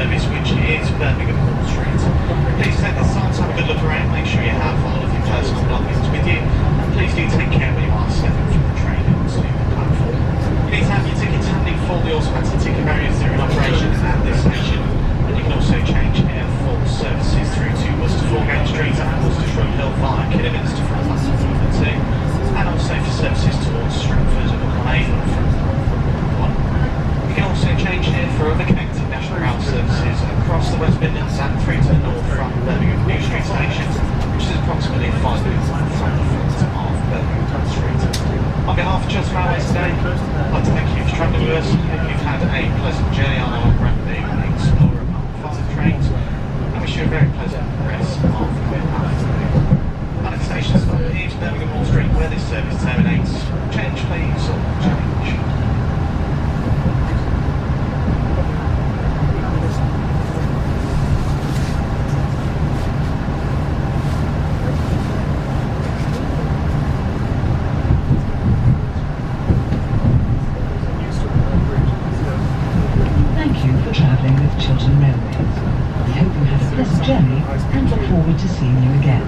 service, which is Birmingham Moor Street. Please take this time to have a good look around, make sure you have all of your personal belongings with you, and please do take care when you are stepping from the train onto the platform. You need to have your tickets handy for the automatic ticket barriers that are in operation at this station, and you can also change here for services through to Worcester Foregate Street and Worcester Hill via Kidderminster from platform number 2, and also for services towards Stratford upon Avon from platform 1. You can also change here for other connecting National Rail services across the West Midlands and through to the north from Birmingham Moor Street station, which is approximately 5 minutes from the front of Birmingham Moor Street. On behalf of Chiltern Railways today, I'd like to thank you for travelling with us. Hope you've had a pleasant journey on our brand new Explorer Part 5 trains, and wish you a very pleasant rest of the afternoon. Our next station stop is Birmingham Moor Street, where this service terminates. Change please, or change. Thank you for travelling with Chiltern Railways. We hope you had a pleasant journey and look forward to seeing you again.